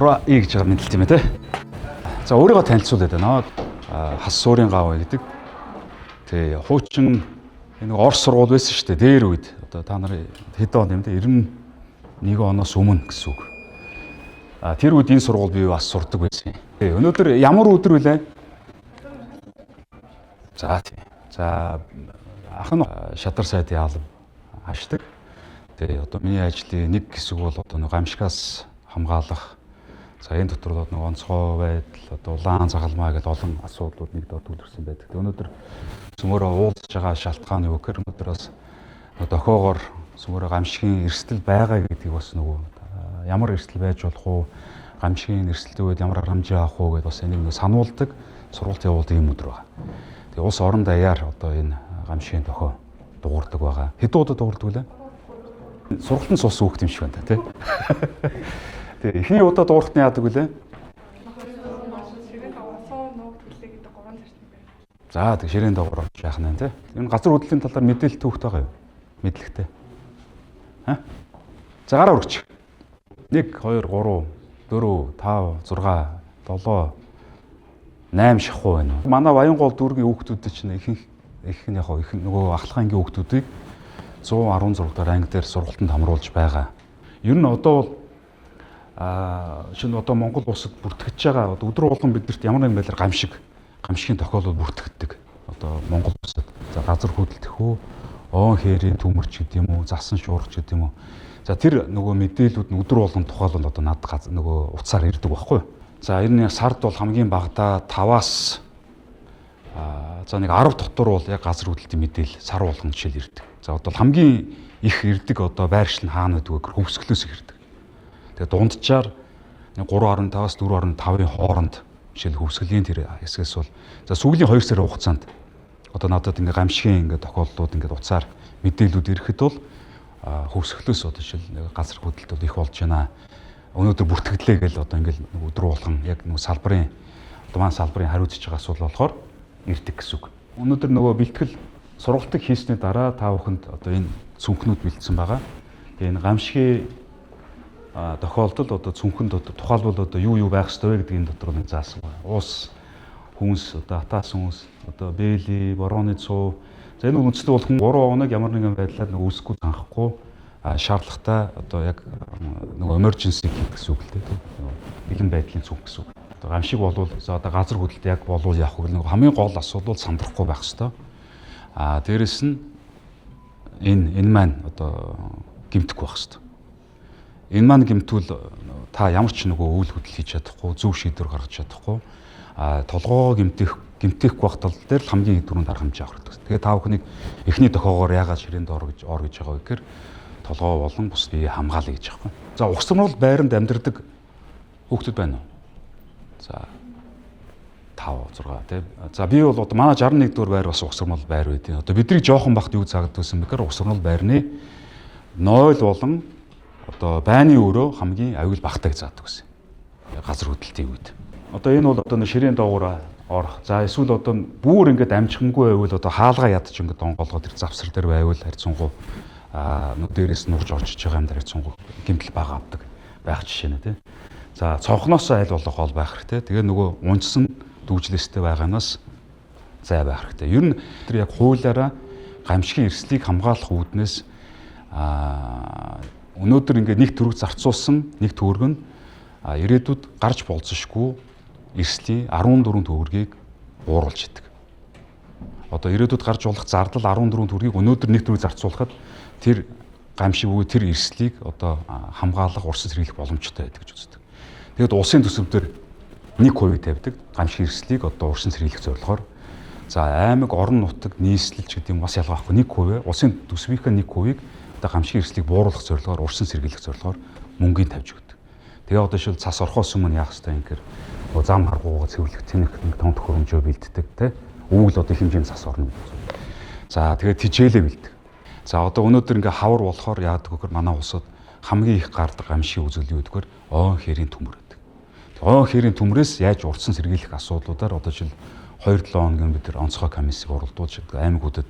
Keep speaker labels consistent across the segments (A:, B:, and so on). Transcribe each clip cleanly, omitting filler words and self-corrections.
A: Ура гэж байгаа мэдлэлт юм ээ те. За өөрийгөө танилцуулъя даа. Хас суурийн гав гэдэг. Тэ хуучин нэг Орос сургууль байсан шүү дээ. Дээр үед одоо та нарын хэдэн он юм те 91 оноос өмнө гэсэн үг. Тэр үед энэ сургууль би бас сурдаг байсан. Өнөөдөр ямар өдөр вүлээ? За тийм. За ах нь шадар сайдын алба ашдаг. Тэгээ одоо миний ажлын нэг хэсэг бол одоо нэг гамшигаас хамгаалах. За энэ дотор нэг онцгой байдал, одоо улаан загалмаа гэдэг олон асуудлууд нэг дор төлөвлөсөн байдаг. Өнөөдөр сүмөрөө уулзж байгаа шалтгаан юу гэхээр өнөөдөр бас дохоогоор сүмөрөө гамшигын эрсдэл байгаа гэдгийг бас нөгөө ямар эрсдэл байж болох уу, гамшигын эрсдэлтэй үед ямар харамжаа авах уу гэдээ бас энийг сануулдаг, сургалт явуулдаг юм өдөр байна. Тэгээ улс орон даяар одоо энэ гамшигын дохоо дуурдаг байгаа. Хэдэн удаа дуурдаг вэ? Сургалтын цус хүүхд юм шиг байна тий. Тэгээ эхний удаа дуурахтны яадаг вүлээ? За тэг ширээн доогоор яах нь тий. Энэ газар хөдлөлийн талаар мэдээлэл түүхт байгаа юу? Мэдлэгтэй. За гараа өргөч. 1 2 3 4 5 6 7 8 шахуу байна. Манай Баянгол дүүргийн хүүхдүүдэд чинь их нөгөө ахлахын ангийн хүүхдүүдийг 116 дахь анги дээр сургалтанд хамруулж байгаа. Ер нь одоо бол шинэ одоо Монгол улсад бүртгэж байгаа одоо өдөр болгон биднэрт ямар нэгэн байдлаар гамшигын тохиолдол бүртгэдэг. Одоо Монгол улсад за газар хөдлөлт хөө оон хээрийн төмөрч гэдэг юм уу, засан шуурч гэдэг юм уу. За тэр нөгөө мэдээлүүд нь өдөр болгон тохиолдол одоо над нөгөө утсаар ирдэг байхгүй юу? За ер нь сард бол хамгийн багадаа 5-аас за нэг 10 дотор бол яг газар хөдлөлтийн мэдээлэл сар болгон жишээл ирдэг. За одоо хамгийн их ирдэг одоо байршил нь хаана гэдэг вэ? Хөвсгөлөөс их ирдэг. Тэгээ дунджаар 3.5-аас 4.5-ын хооронд жишээл хөвсгөлийн тэр хэсгээс бол за сүүлийн 2 сарын хугацаанд одоо надад ингээ гамшигын ингээ тохиолдлууд ингээ утсаар мэдээлүүд ирэхэд бол хөвсгөлөөс одоо жишээл газар хөдлөлт бол их болж байна. Өнөөдөр бүртгэлээ гэл одоо ингээл өдөр болгон яг нэг салбарын одоо маань салбарын хариуцж байгаа асуудал болохоор ирдэг гэсэн үг. Өнөөдөр нөгөө бэлтгэл сургалтыг хийсний дараа та бүхэнд одоо энэ цүнхнүүд бэлдсэн байгаа. Тэгээ энэ гамшигын тохиолдол одоо цүнхэнд одоо тухайлбал одоо юу байх ёстой вэ гэдэг энэ дотор нэг заасан байна. Уус, хүнс, одоо атаасан хүнс, одоо бэйли, борооны цуу. За энэ үндэсний бол хүн 3 хоног ямар нэгэн байдлаар нэг үсэхгүй занхахгүй шаардлагатай одоо яг нөгөө emergency гэсэн үг л дээ. Бэлэн байдлын цүнх гэсэн үг. Одоо гамшиг болвол за одоо газар хөдлөлт яг болвол яах вэ? Нөгөө хамгийн гол асуудал сандрахгүй байх ёстой. Дээрэс нь энэ маань одоо гэмтэхгүй байх ёстой. Энэ маань гэмтвэл та ямар ч нөгөө үйл хөдлөл хийж чадахгүй, зөв шийдвэр гаргаж чадахгүй. Толгоо гэмтэх байх тал дээр л хамгийн түрүүнд арга хэмжээ авах хэрэгтэй. Тэгээ та бүхнийг эхний тохиогоор яагаад ширээнд ор гэж байгаа вэ гэхээр толгоо болон бус бие хамгаалъя гэж байгаа юм. За угсрал байранд амьдардаг хүүхдүүд байна уу? За 5 6 тийм. За би бол одоо манай 61 дугаар байр бас угсрал байр байдیں۔ Одоо бидний жоохон бахт юу заагдсан бэхээр угсрал байрны 0 болон одоо байны өрөө хамгийн аюул багтаа гэж заадаг гэсэн. Газар хөдлөлтийн үед. Одоо энэ бол одоо ширээн доогуур орох. За эсвэл одоо бүр ингээд амжихангүй байвал одоо хаалгаа ядч ингээд онгоолгоод тэр завсар дээр байвал харьцангуй нүд дээрээс нурж орчиж байгаа юм дээр харьцангуй гэмтэл бага авдаг байх жишээ нэ тий. За цонхноос айл болох гол байх хэрэгтэй. Тэгээ нөгөө унжсан дүүжлэстэй байгаанаас зай байх хэрэгтэй. Ер нь тэр яг хуулиараа гамшигын эрсдлийг хамгаалах үүднээс өнөөдөр ингээд нэг төгрөг зарцуулсан нэг төгрөг нь ирээдүйд гарч болзошгүй эрсдлийн 14 төгрөгийг ууруулж идэг. Одоо ирээдүйд гарч болох зардал 14 төгрөгийг өнөөдөр нэг төгрөг зарцуулахад тэр гамшиг буюу тэр эрсдлийг одоо хамгаалах урьдчилан сэргийлэх боломжтой байдаг гэж үздэг. Тэгэд улсын төсөвдөр 1% тавьдаг гамшиг эрсдлийг одоо урьдчилан сэргийлэх зорилгоор за аймаг орон нутаг нийслэлч гэдэг юм бас ялгаа байхгүй 1% улсын төсвийнхээ 1%-ийг одоо гамшигын эрсдлийг бууруулах зорилгоор урьдчилан сэргийлэх зорилгоор мөнгөний тавьж өгдөг. Тэгээ одоо шил цас орхоос өмнө яах ёстой юм гэхээр зам харгуугаа цэвэрлэх тэнэг том төхөөрөмжөө бэлддэг тий. Өвөл одоо их хэмжээний цас орно. За тэгээд тижээлээ бэлддэг. За одоо өнөөдөр ингээ хавар болохоор яадаг гэхээр манай улсад хамгийн их гардаг гамшигын үзэл юу гэдгээр оон хээрийн төмөр гэдэг. Оон хээрийн төмрөөс яаж урдсан сэргийлэх асуудлуудаар одоо жишээл 2-7 хоногийн бид нар онцгой комиссийг оролдуулж аймагуудад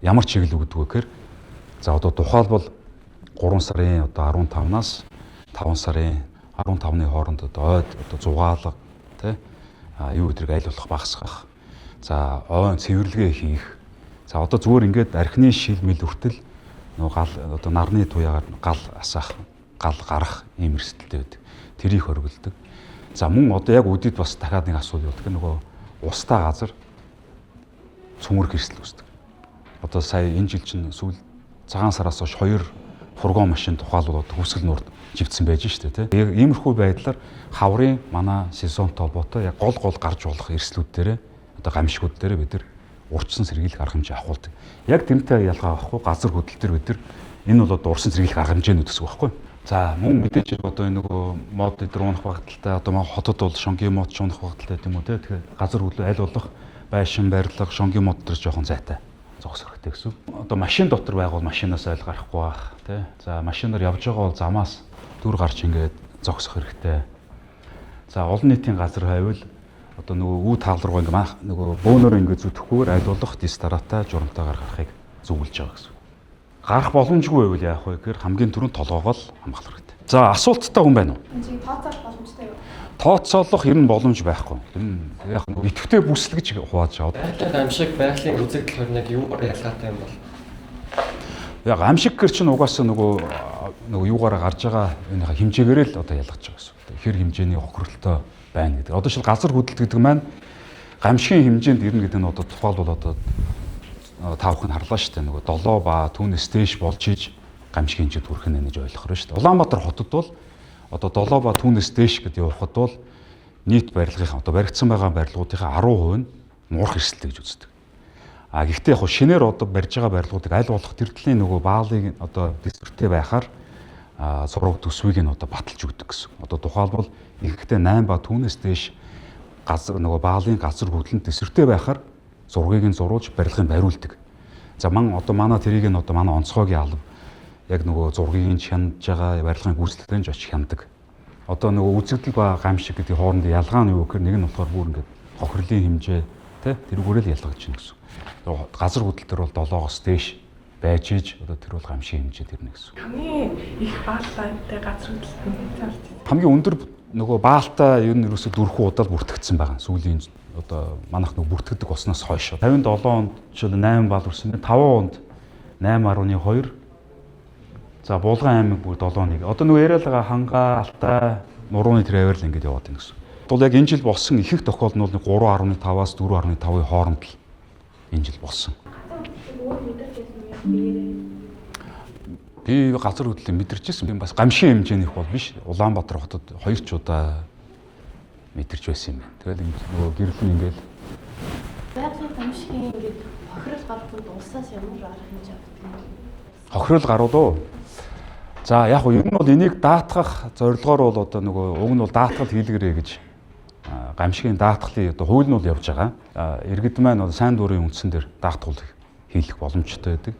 A: ямар чиглэл өгдөг вэ гэхээр за одоо тухайлбал 3 сарын одоо 15-наас 5 сарын 15-ны хооронд одоо ойд одоо зугаалга тий юу гэдгийг аль болох багасгах. За ойн цэвэрлэгээ хийх. За одоо зүгээр ингээд архины шил мэл хүртэл нөгөө гал одоо нарны туяагаар гал асаах, гал гарах ийм эрсдэлтэй байдаг. Тэрийг хоригддаг. За мөн одоо яг үдэд бас дахиад нэг асуудал байдаг. Нөгөө устаа газар цөмөрх эрсдэл үүсдэг. Одоо сая энэ жил чинь сүүл цагаан сараас хойш 2 фургон машин тухайлбал хөвсгөл нурд живцсэн байж штэ тий. Яг иймэрхүү байдлаар хаврын манай сезонтой холбоотой яг гол гарч болох эрсдлүүд дээрээ одоо гамшигуд дээрээ бид нар урьдчилан сэргийлэх арга хэмжээ авахулдаг. Яг тэрнтэй ялгаа авахгүй газар хөдлөл төр бид нар энэ бол одоо урьдчилан сэргийлэх арга хэмжээнүүд гэсэн үг байхгүй. За мөн мэдээж одоо энэ нөгөө мод дээр унах багталтай одоо хотод бол шонгийн мод унах багталтай гэдэг юм уу тий. Тэгэхээр газар хөдлөл аль болох байшин барилга шонгийн мод дээр жоохон зайтай зогсох хэрэгтэй гэсэн. Одоо машин дотор байгуул машинаас айл гарахгүй байх тий. За машинаар явж байгаа бол замаас дүр гарч ингээд зогсох хэрэгтэй. За олон нийтийн газар хайвал одоо нөгөө үе таалруу ингээд нөгөө бөөнөр ингээд зүтгэхгүйгээр аль болох дистаратай журамтайгаар гарахыг зөвлөж байгаа гэсэн. Гарах боломжгүй байвал яах вэ гэхээр хамгийн түрүүнд толгоогоо л хамгаалах хэрэгтэй. За асуулттай хүн байна уу?
B: Энд тооцоолох боломжтой юу?
A: Тооцоолох ер нь боломж байхгүй. Тэр нь яг нэг идэвхтэй бүсэл гэж хувааж байгаа.
C: Байгалийн амшиг байгалийн үзэгдэл хорныг юугаар ялгаатай юм бол?
A: Яг амшиг гэр чинь угаасаа нөгөө юугаараа гарч байгаа энийхээ хэмжээгээрээ л одоо ялгаж байгаа гэсэн. Хэр хэмжээний хохиролтой байна гэдэг. Одоо шил газар хөдлөлт гэдэг маань гамшигын хэмжээнд ирнэ гэдэг нь одоо тухайлбал одоо таавах нь харлаа шүү дээ. Нөгөө 7 ба түүнээс дээш болж иж гамшигын хэмжээд хүрэх нь гэж ойлгох шүү дээ. Улаанбаатар хотод бол одоо 7 ба түүнээс дээш гэдээ явахад бол нийт барилгын одоо баригдсан байгаа барилгуудынхаа 10% нь муурах эрсдэлтэй гэж үздэг. А гэхдээ яг шинээр одоо барьж байгаа барилгуудыг аль болох тэр төлөний нөгөө баалыг одоо дистриктэй байхаар зураг төсвийг нь одоо баталж өгдөг гэсэн. Одоо тухайлбал ихэнхдээ 8 ба түүнээс дээш газар нөгөө баалын газар хөдлөлт дистриктэй байхаар зургийг нь зурулж барилгыг бариулдаг. За одоо манай тэрийг нь одоо манай онцгойгийн алба яг нөгөө зургийг нь хянаж байгаа барилгын гүйцэтгэлээр нь очиж хяндаг. Одоо нөгөө үзэгдэл ба гамшиг гэдэг хооронд ялгаа нь юу гэхээр нэг нь болохоор бүр ингээд хохирлын хэмжээ тий тэрүүгээрээ л ялгаж байна гэсэн. Газар хөдлөлтөр бол 7-оос дээш байж иж одоо тэр бол гамшигын хэмжээд ирнэ гэсэн.
B: Хамгийн их баалтай газар хөдлөлт нь
A: хамгийн өндөр нөгөө баалтай ер нь ерөөсө 4 удаа бүртгэгдсэн байгаа. Сүүлийн одоо манайх нөгөө бүртгэдэг болсноос хойш 57 онд жишээл 8 баал үрсэн. 5 онд 8.2. За Булган аймаг бүр 7.1. Одоо нөгөө яриад байгаа Хангаа, Алтай, Нурууны тэр аваар л ингэж яваад байна гэсэн. Бол яг энэ жил болсон ихэнх тохиолдол нь 3.5-аас 4.5-ийн хооронд л энэ жил болсон. Би газар хөдлөлийг мэдэрчсэн. Би бас гамшигын хэмжээнийх бол биш. Улаанбаатар хотод 2 ч удаа мэдэрч байсан юм байна. Тэгэл нөгөө гэрэл нь ингээл
D: байгалийн гамшигын ингээд хохирол гаргахад улсаас ямар арга хэмжээ авдаг юм?
A: Хохирол гарууд. За яг уу ер нь бол энийг даатгах зорилгоор бол одоо нөгөө уг нь бол даатгал хийлгэрээ гэж гамшигын даатгалын одоо хууль нь бол явж байгаа. Иргэд маань одоо сайн дурын үндсэн дээр даатгал хийх боломжтой байдаг.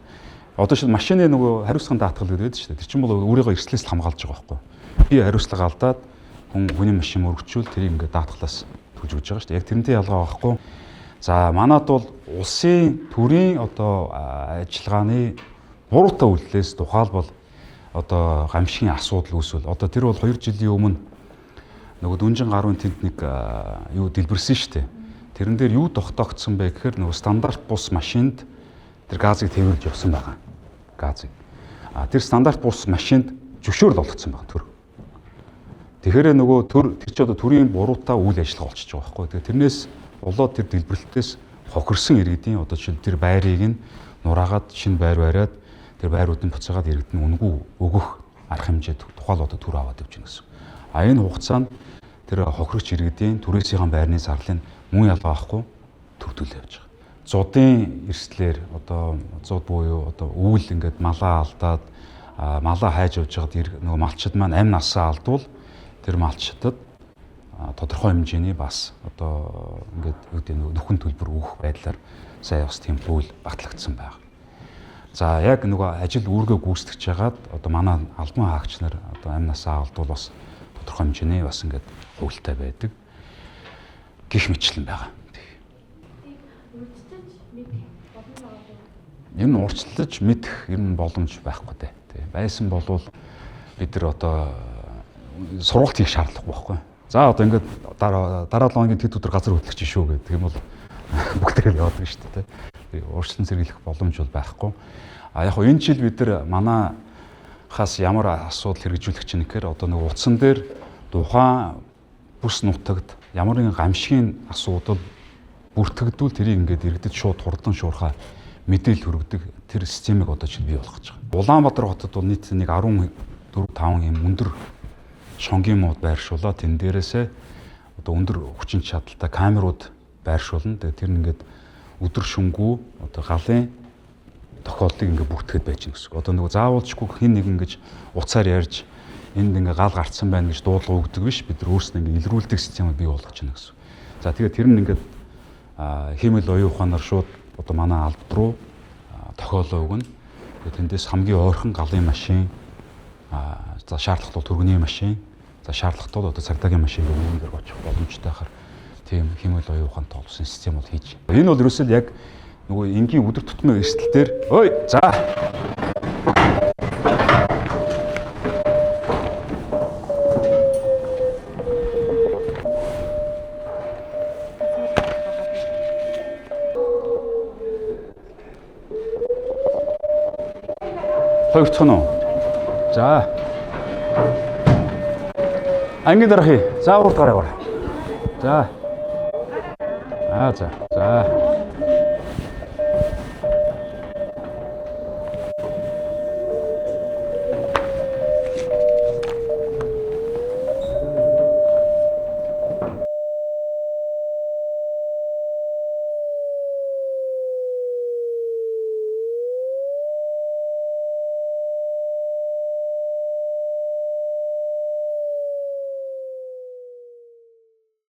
A: Одоо шил машины нөгөө хариуцлагын даатгал гэдэг шүү дээ. Тэр чинь бол өөрийнхөө эрсдлээс хамгаалж байгаа байхгүй. Би хариуцлага алдаад хүний машин өргөчүүл тэрийг ингээд даатгалаас төлж өгч байгаа шүү дээ. Яг тэрнтэй ялгаа байхгүй. За манад бол улсын төрийн одоо ажиллагааны буруутай үйлдэлээс тухайлбал одоо гамшигын асуудал үүсвэл одоо тэр бол 2 жилийн өмнө нөгөө Дүнжин гаруун тэнд нэг юу дэлбэрсэн шүү дээ. Тэрэн дээр юу тогтоогдсон бэ гэхээр нөгөө стандарт бус машинд тэр газыг тэрүүлж явсан байгаа. Газыг. Тэр стандарт бус машинд зөвшөөрөл олгоцсон байгаа төр. Тэгэхээр нөгөө тэр чи одоо төрийн буруутай үйл ажиллагаа болчихж байгаа байхгүй. Тэгээ тэрнээс болоод тэр дэлбэрэлтээс хохирсон иргэдийн одоо жишээ тэр байрыг нь нураагаад шинэ байр бариад тэр байруудын буцаагаад иргэд нь үнгүй өгөх арга хэмжээ тухайл одоо төр аваад явж байна гэсэн. А энэ хугацаанд тэр хохирогч иргэдийн түрээсийн байрны зарлыг мөн ялгаа авахгүй төрдөл явж байгаа. Зуудын эрсдлэр одоо зууд буюу одоо үүл ингээд малаа алдаад малаа хайж явж байгаад нөгөө малчид маань амь насаа алдвал тэр малчдад тодорхой хэмжээний бас одоо ингээд нөхөн төлбөр өгөх байдлаар сая бас тийм хууль батлагдсан байна. За яг нөгөө ажил үүргээ гүйцэтгэж хагаад одоо манай албан хаагч нар одоо амь насаа алдвал бас тодорхой хэмжээний бас ингээд хуультай байдаг. Гэх мэтлэн байгаа. Энэ нь урьдчилж мэдэх ер нь боломж байхгүй дээ. Байсан болвол бид нар одоо сургалт хийх шаардлагагүй байхгүй. За одоо ингээд дараа 7 хоногийн тэд өдөр газар хөдлөгч шүү гэдэг юм бол бүгд л яваад байна шүү дээ. Тэгээ уурчлан сэргийлэх боломж бол байхгүй. А яг хөө энэ жил бид нар манайхаас ямар асуудал хэрэгжүүлэх чинь гэхээр одоо нэг утсан дээр тухайн бүс нутагт ямар нэгэн гамшигын асуудал бүртгэгдвэл тэрийг ингээд иргэдэд шууд хурдан шуурхай мэдээлэл хүргэдэг тэр системийг одоо чинь бий болгож байгаа. Улаанбаатар хотод бол нийт нэг 14-5 юм өндөр шонгийн мод байршуулаад тэн дээрээсээ одоо өндөр хүчин чадалтай камерууд байршуулна. Тэгээ тэр нь ингээд өдөр шөнөгүй одоо галын тохиолдлыг ингээд бүртгэхэд байж гэнэ гэсэн. Одоо нөгөө заавалчгүй хин нэг ингэж уцаар ярьж энд ингээ гал гарцсан байна гэж дуудлага өгдөг биш. Бид нар өөрсдөө ингээ илрүүлдэг системийг бий болгож байна гэсэн. За тэгээд тэр нь ингээд хиймэл оюун ухаанаар шууд одоо манай албад руу тохиолоо өгнө. Тэгээд тэндээс хамгийн ойрхон галын машин за шаардлагатай бол түргэний машин, за шаардлагатай бол одоо цагдаагийн машин гэх мэтээр очих боломжтой хахаар тийм хиймэл оюун ухаантай болсон систем бол хийж. Энэ бол ерөөсөө яг нөгөө энгийн өдөр тутмын эрсдэл дээр ой за хоёр дахь нь. За. Анги дарахи. За урд гараа. За. За. За.